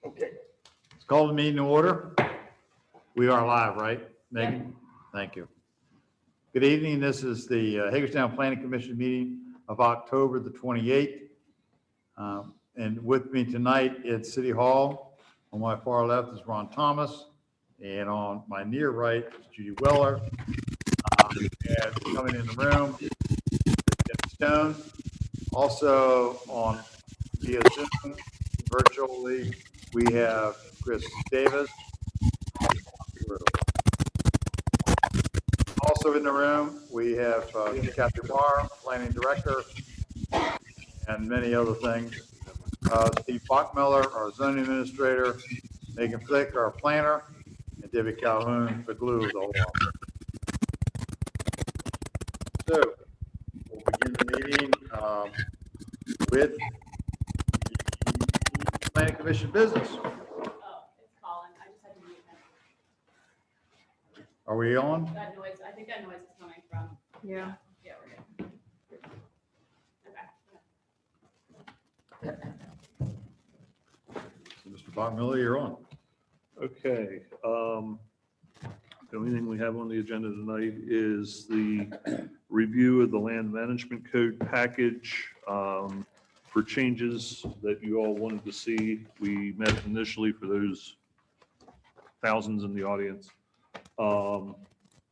Okay. Let's call the meeting to order. We are live, right, Megan? Thank you. Good evening. This is the Hagerstown Planning Commission meeting of October the 28th. And with me tonight at City Hall, on my far left is Ron Thomas, and on my near right is Judy Weller. And coming in the room, Jim Stone. Also on via Zoom, virtually, we have Chris Davis. Also in the room, we have Kathy Barr, Planning Director, and many other things. Steve Bachmiller, our Zoning Administrator, Megan Flick, our Planner, and Debbie Calhoun, the glue of the whole office. So, we'll begin the meeting with the Planning Commission business. Oh, it's Colin. I just had to mute him. Are we on? That noise, I think that noise is coming from. Yeah. Yeah, we're good. Okay. So, Mr. Bachmiller, you're on. Okay, the only thing we have on the agenda tonight is the review of the land management code package for changes that you all wanted to see. We met initially for those thousands in the audience.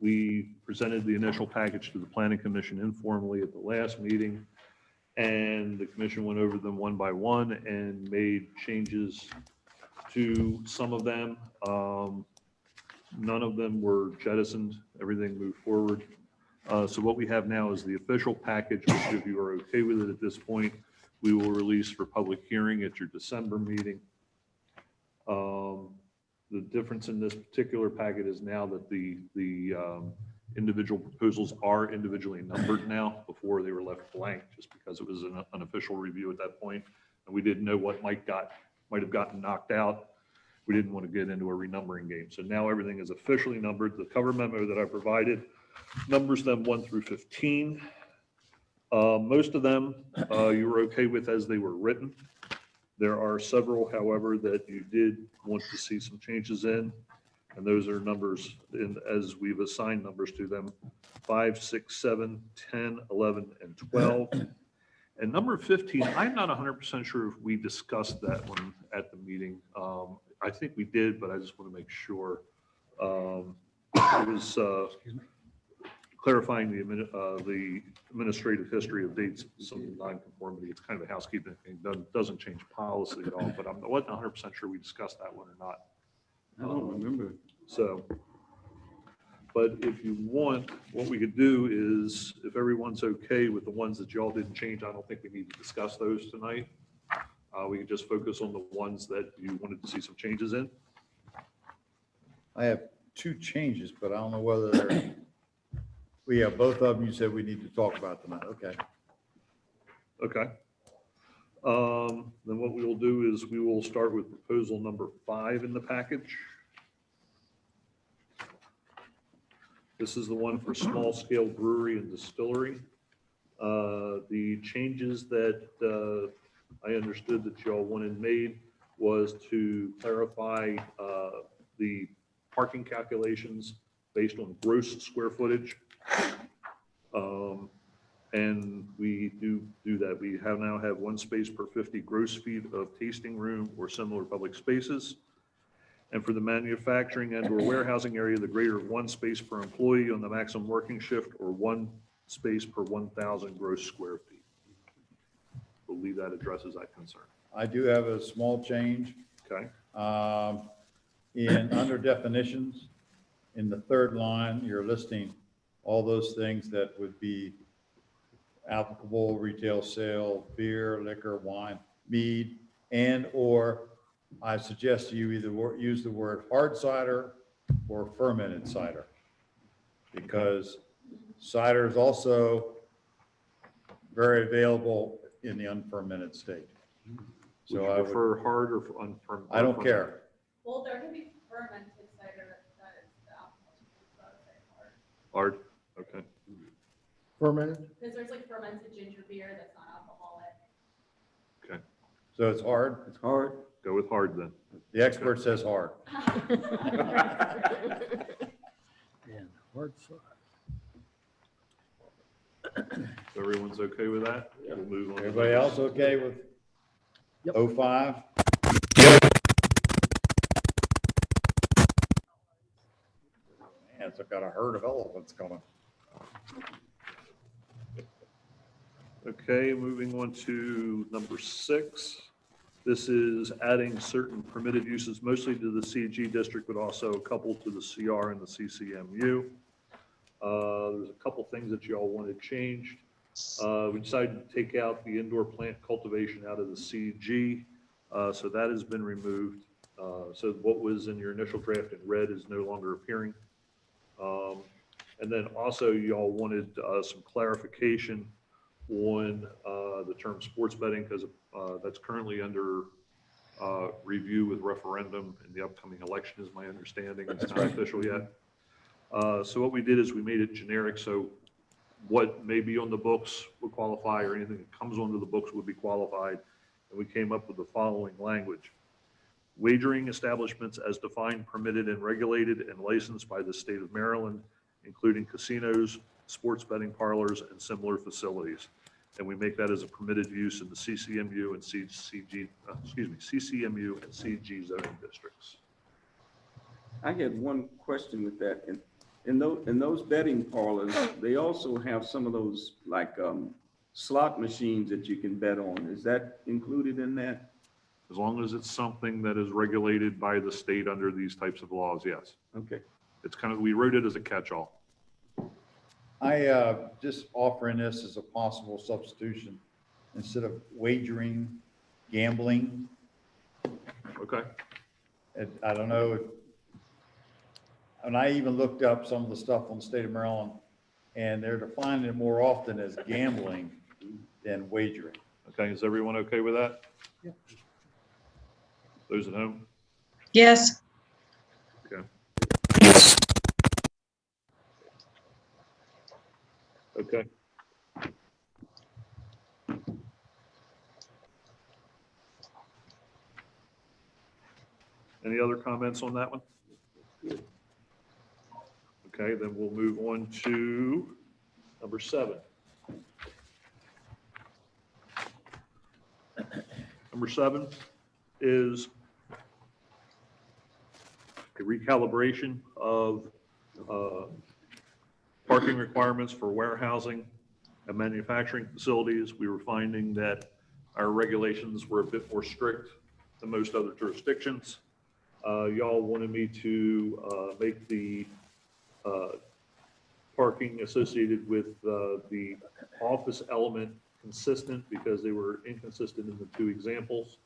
We presented the initial package to the Planning Commission informally at the last meeting, and the commission went over them one by one and made changes to some of them. None of them were jettisoned. Everything moved forward. So what we have now is the official package, which if you are okay with it at this point, we will release for public hearing at your December meeting. The difference in this particular packet is now that the individual proposals are individually numbered now. Before they were left blank just because it was an unofficial review at that point, and we didn't know what might have gotten knocked out. We didn't want to get into a renumbering game. So now everything is officially numbered. The cover memo that I provided numbers them 1 through 15. Most of them you were okay with as they were written. There are several, however, that you did want to see some changes in, and those are numbers as we've assigned numbers to them: 5, 6, 7, 10, 11, and 12. And number 15, I'm not 100% sure if we discussed that one at the meeting. I think we did, but I just want to make sure. It was clarifying the administrative history of dates, some nonconformity. It's kind of a housekeeping thing. Doesn't change policy at all, but I wasn't 100% sure we discussed that one or not. I don't remember. So, but if you want, what we could do is, if everyone's okay with the ones that y'all didn't change, I don't think we need to discuss those tonight. We can just focus on the ones that you wanted to see some changes in. I have 2 changes, but I don't know whether they're, we have both of them you said we need to talk about tonight. Okay. Okay. Then what we will do is we will start with proposal number 5 in the package. This is the one for small scale brewery and distillery. The changes that I understood that y'all wanted made was to clarify the parking calculations based on gross square footage. And we do that. We now have 1 space per 50 gross feet of tasting room or similar public spaces. And for the manufacturing and or warehousing area, the greater of 1 space per employee on the maximum working shift or 1 space per 1,000 gross square feet. I believe that addresses that concern. I do have a small change. Okay. Under definitions, in the 3rd line, you're listing all those things that would be applicable: retail sale, beer, liquor, wine, mead, and or I suggest you either use the word hard cider or fermented cider, because cider is also very available in the unfermented state. So So I I would, prefer hard or unfermented? I don't care. Well, there can be fermented cider that is the alcohol, so I would say hard. Hard, okay. Fermented? Because there's like fermented ginger beer that's not alcoholic. Okay, So it's hard. It's hard. Go with hard then. The expert says hard. And hard side. So everyone's okay with that? We'll move on. to Everybody number else okay with Yep. 05? Man, it's got a herd of elephants coming. Okay, moving on to number 6. This is adding certain permitted uses, mostly to the CG district, but also a couple to the CR and the CCMU. There's a couple things that you all wanted changed. We decided to take out the indoor plant cultivation out of the CG, so that has been removed. So what was in your initial draft in red is no longer appearing. And then also you all wanted some clarification on the term sports betting, because that's currently under review with referendum in the upcoming election, is my understanding. It's not official yet. So what we did is we made it generic, so what may be on the books would qualify, or anything that comes onto the books would be qualified. And we came up with the following language: wagering establishments as defined, permitted, and regulated and licensed by the state of Maryland, including casinos, sports betting parlors, and similar facilities. And we make that as a permitted use in the CCMU and CCMU and CG zoning districts. I had one question with that. In those betting parlors, they also have some of those like slot machines that you can bet on. Is that included in that? As long as it's something that is regulated by the state under these types of laws, yes. Okay. It's kind of, we wrote it as a catch-all. I just offering this as a possible substitution instead of wagering, gambling. Okay. I don't know if, and I even looked up some of the stuff on the state of Maryland, and they're defining it more often as gambling than wagering. Okay, is everyone okay with that? Yeah. Those at home? Yes. Okay. Okay. Any other comments on that one? Okay, then we'll move on to number 7. Number 7 is a recalibration of parking requirements for warehousing and manufacturing facilities. We were finding that our regulations were a bit more strict than most other jurisdictions. Y'all wanted me to make the parking associated with the office element consistent, because they were inconsistent in the 2 examples.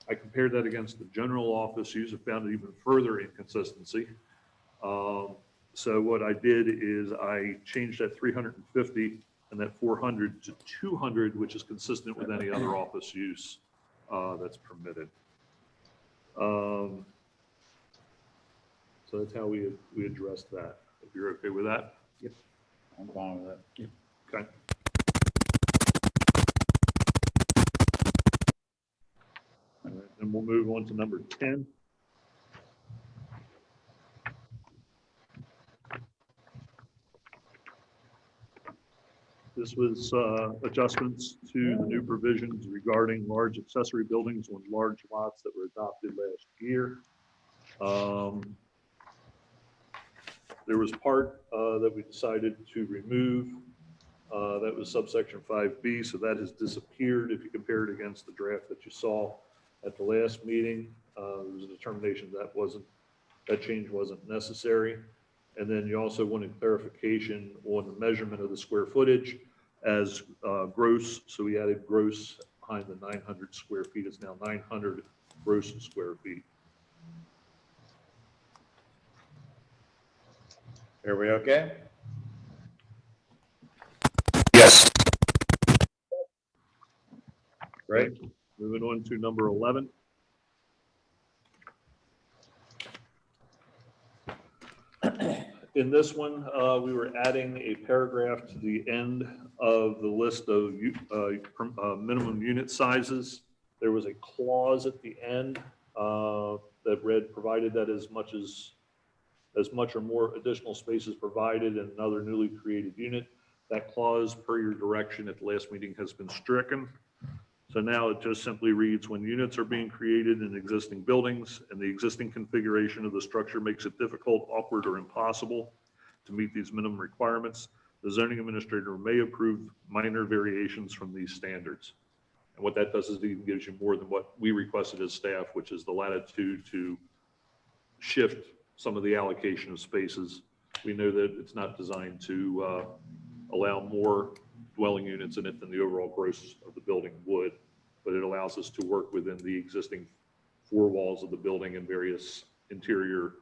I compared that against the general office use and found even further inconsistency. So what I did is I changed that 350 and that 400 to 200, which is consistent with any other office use that's permitted. So that's how we addressed that. If you're okay with that? Yep. I'm fine with that. Yep. Okay. All right, then we'll move on to number 10. This was adjustments to the new provisions regarding large accessory buildings on large lots that were adopted last year. There was part that we decided to remove. That was subsection 5B, so that has disappeared. If you compare it against the draft that you saw at the last meeting, there was a determination that change wasn't necessary. And then you also wanted clarification on the measurement of the square footage as gross. So we added gross behind the 900 square feet. It's now 900 gross square feet. Are we okay? Yes. Great. Moving on to number 11. In this one, we were adding a paragraph to the end of the list of minimum unit sizes. There was a clause at the end that read, provided that as much or more additional space is provided in another newly created unit. That clause, per your direction at the last meeting, has been stricken. So now it just simply reads, when units are being created in existing buildings and the existing configuration of the structure makes it difficult, awkward, or impossible to meet these minimum requirements, the zoning administrator may approve minor variations from these standards. And what that does is it even gives you more than what we requested as staff, which is the latitude to shift some of the allocation of spaces. We know that it's not designed to allow more dwelling units in it than the overall gross of the building would, but it allows us to work within the existing four walls of the building and various interior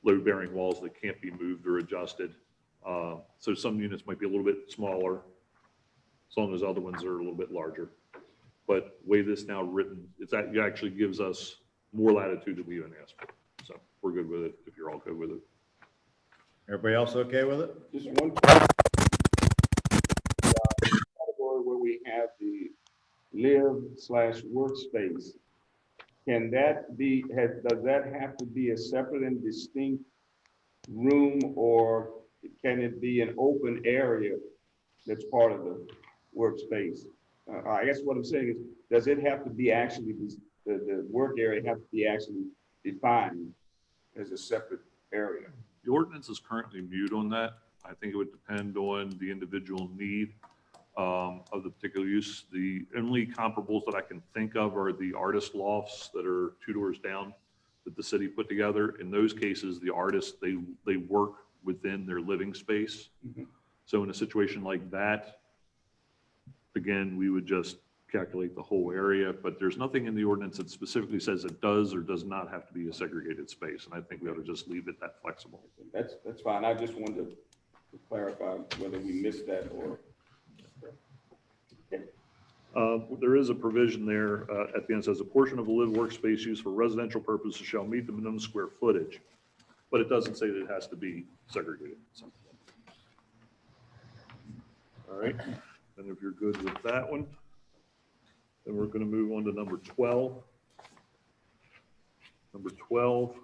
load-bearing walls that can't be moved or adjusted. So some units might be a little bit smaller, as long as other ones are a little bit larger. But the way this now written, it actually gives us more latitude than we even asked for. So we're good with it, if you're all good with it. Everybody else okay with it? Just one category where we have the live/workspace. Can that be, does that have to be a separate and distinct room, or can it be an open area that's part of the workspace? I guess what I'm saying is, does it have to be actually, the work area have to be actually defined as a separate area? The ordinance is currently mute on that. I think it would depend on the individual need of the particular use. The only comparables that I can think of are the artist lofts that are 2 doors down that the city put together. In those cases, the artists, they work within their living space. Mhm. So in a situation like that, again, we would just calculate the whole area, but there's nothing in the ordinance that specifically says it does or does not have to be a segregated space. And I think we ought to just leave it that flexible. That's fine. I just wanted to clarify whether we missed that or. There is a provision there at the end, says a portion of a live workspace used for residential purposes shall meet the minimum square footage, but it doesn't say that it has to be segregated. So. All right, and if you're good with that one, then we're going to move on to number 12. Number 12.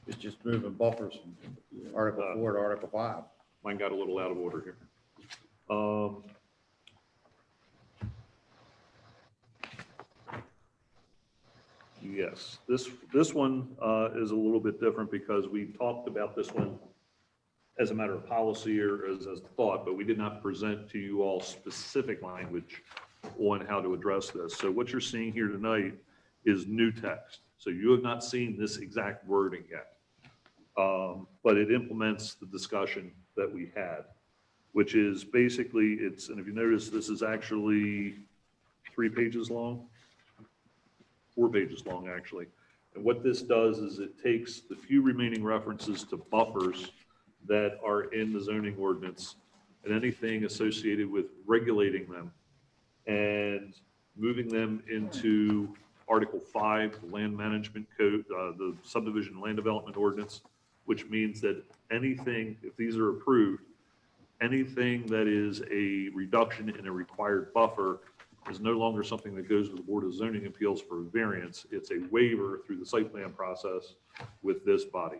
It's just moving buffers from Article 4 to Article 5. Mine got a little out of order here. Yes, this one is a little bit different because we talked about this one as a matter of policy or as a thought, but we did not present to you all specific language on how to address this. So what you're seeing here tonight is new text. So you have not seen this exact wording yet, but it implements the discussion that we had, which is basically it's, and if you notice, this is actually 3 pages long. 4 pages long, actually. And what this does is it takes the few remaining references to buffers that are in the zoning ordinance and anything associated with regulating them and moving them into Article 5, the Land Management Code, the Subdivision Land Development Ordinance, which means that anything, if these are approved, anything that is a reduction in a required buffer is no longer something that goes to the Board of Zoning Appeals for a variance. It's a waiver through the site plan process with this body.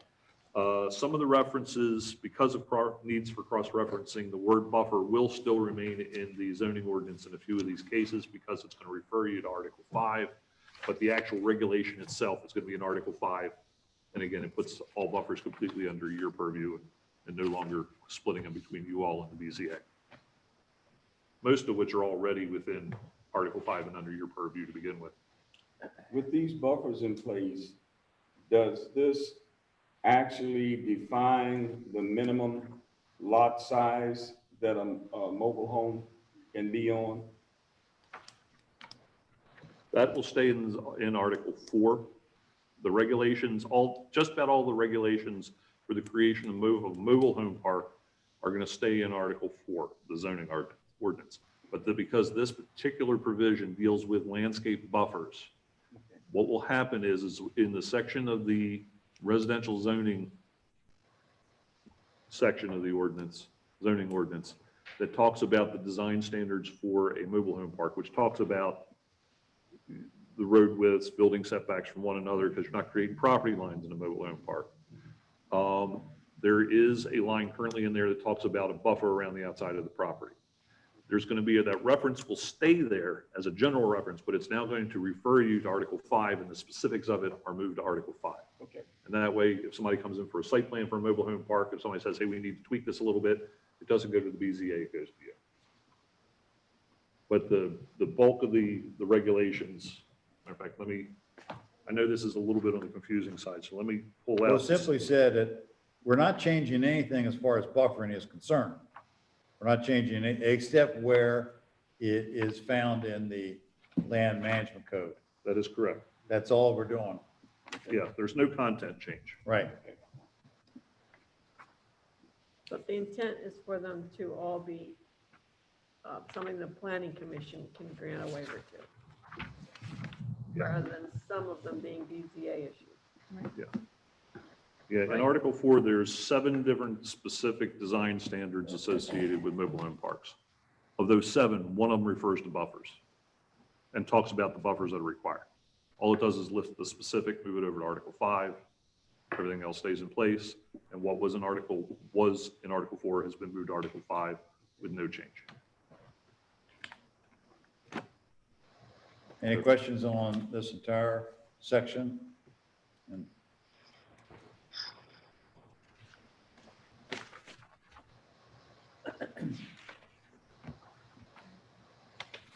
Some of the references, because of needs for cross-referencing, the word buffer will still remain in the zoning ordinance in a few of these cases because it's going to refer you to Article 5, but the actual regulation itself is going to be in Article 5. And again, it puts all buffers completely under your purview and no longer splitting them between you all and the BZA. Most of which are already within Article 5 and under your purview to begin with. With these buffers in place, does this actually define the minimum lot size that a mobile home can be on? That will stay in Article 4. The regulations, just about all the regulations for the creation of mobile home park are going to stay in Article 4, the zoning ordinance. But because this particular provision deals with landscape buffers, what will happen is in the section of the residential zoning section of the ordinance, zoning ordinance, that talks about the design standards for a mobile home park, which talks about the road widths, building setbacks from one another, because you're not creating property lines in a mobile home park. There is a line currently in there that talks about a buffer around the outside of the property. There's going to be, that reference will stay there as a general reference, but it's now going to refer you to Article 5, and the specifics of it are moved to Article 5. Okay. And that way, if somebody comes in for a site plan for a mobile home park, if somebody says, hey, we need to tweak this a little bit, it doesn't go to the BZA, it goes to you. But the bulk of the regulations, matter of fact, I know this is a little bit on the confusing side, so let me pull Well, out. simply said that we're not changing anything as far as buffering is concerned. We're not changing it except where it is found in the land management code. That is correct. That's all we're doing. Yeah, there's no content change. Right. But the intent is for them to all be something the planning commission can grant a waiver to, rather than some of them being BZA issues. Yeah, in Right. Article 4, there's 7 different specific design standards associated with mobile home parks. Of those 7, one of them refers to buffers and talks about the buffers that are required. All it does is list the specific, move it over to Article 5. Everything else stays in place. And what was in Article 4 has been moved to Article 5 with no change. Any questions on this entire section? And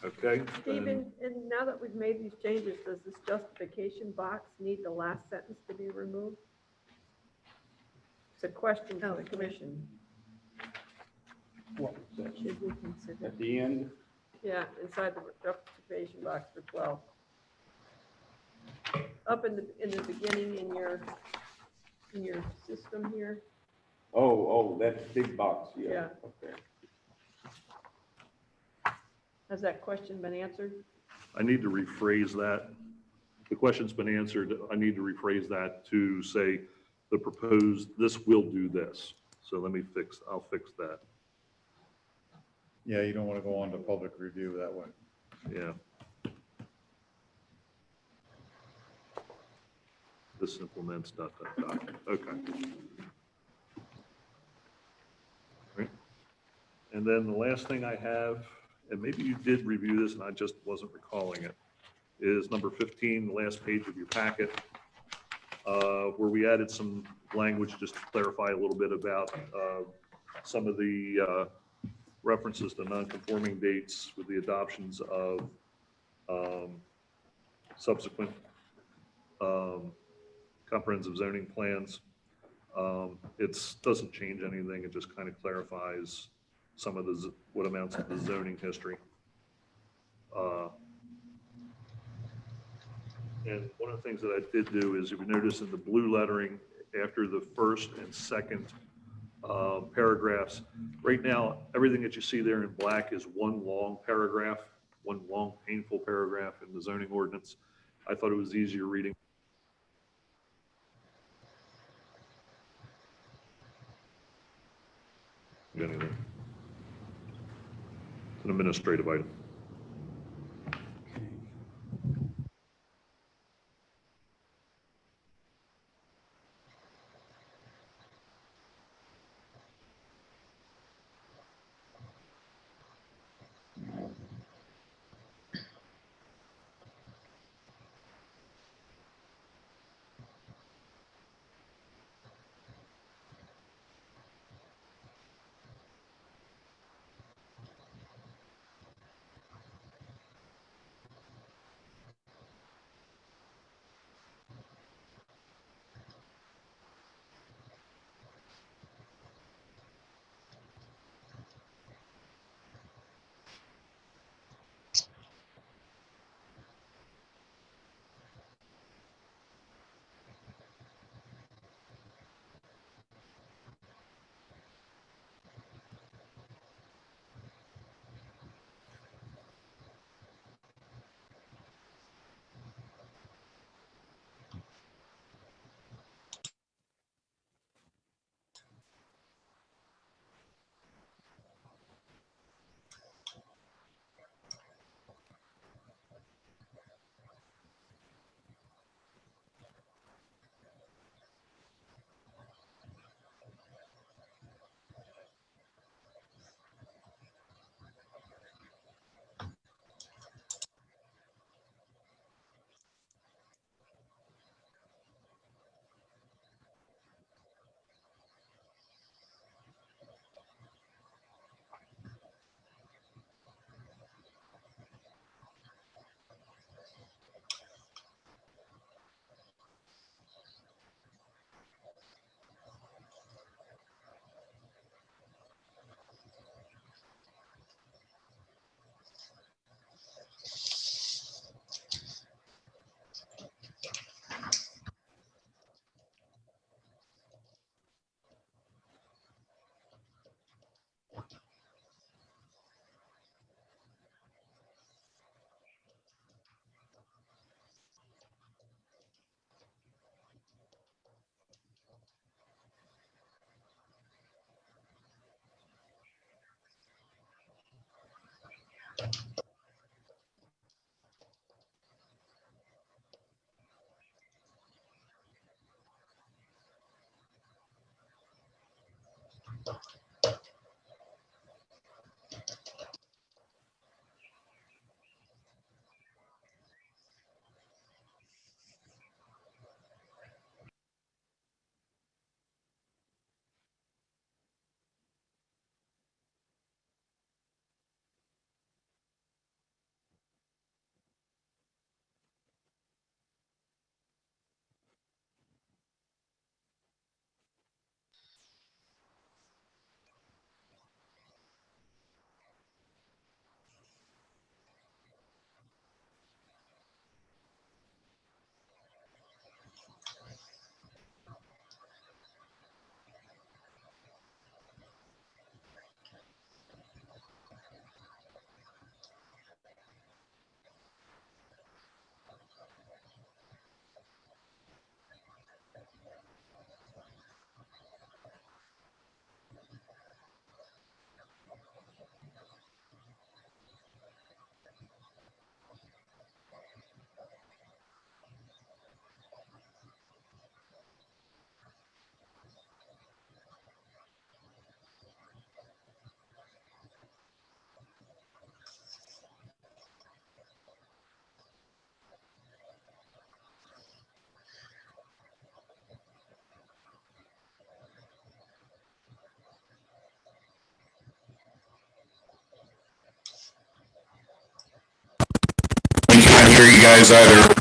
Okay? Stephen, and now that we've made these changes, does this justification box need the last sentence to be removed? It's a question for the commission. Should we consider? At the end, Yeah, inside the justification box for 12. Up in the beginning in your system here. oh, that big box, yeah. Yeah. Okay. Has that question been answered? I need to rephrase that. The question's been answered. I need to rephrase that to say the proposed, this will do this. So I'll fix that. yeah, you don't want to go on to public review that way. Yeah. This implements ... Okay. Right. And then the last thing I have, and maybe you did review this and I just wasn't recalling it, is number 15, the last page of your packet, where we added some language just to clarify a little bit about some of the references to non-conforming dates with the adoptions of subsequent comprehensive zoning plans. It doesn't change anything. It just kind of clarifies some of what amounts to the zoning history. And one of the things that I did do is, if you notice in the blue lettering, after the first and second paragraphs, right now, everything that you see there in black is one long paragraph, one long painful paragraph in the zoning ordinance. I thought it was easier reading. Anything. It's an administrative item. We can't hear you guys either.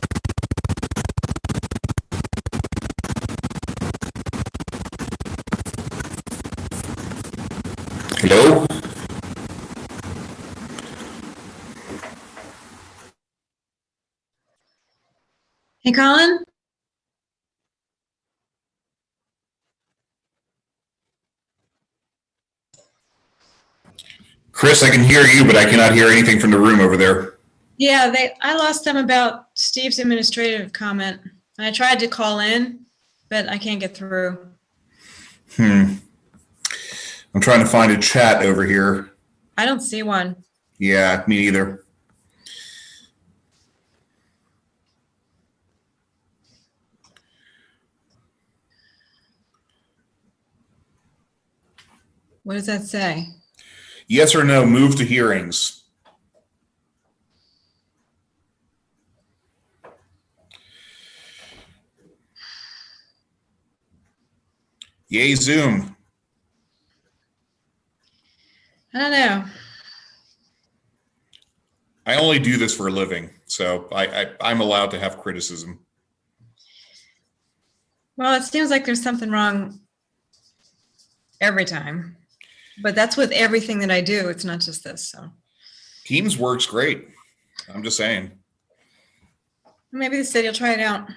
Hello? Hey, Colin? Chris, I can hear you, but I cannot hear anything from the room over there. Yeah, I lost them about Steve's administrative comment. I tried to call in, but I can't get through. I'm trying to find a chat over here. I don't see one. Yeah, me either. What does that say? Yes or no, move to hearings. Yay, Zoom. I don't know. I only do this for a living, so I'm allowed to have criticism. Well, it seems like there's something wrong every time. But that's with everything that I do. It's not just this. So Teams works great. I'm just saying. maybe the city will try it out.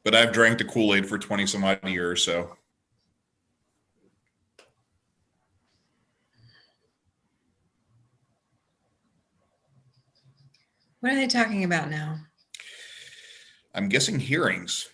But I've drank the Kool-Aid for 20 some odd years, so. What are they talking about now? I'm guessing hearings.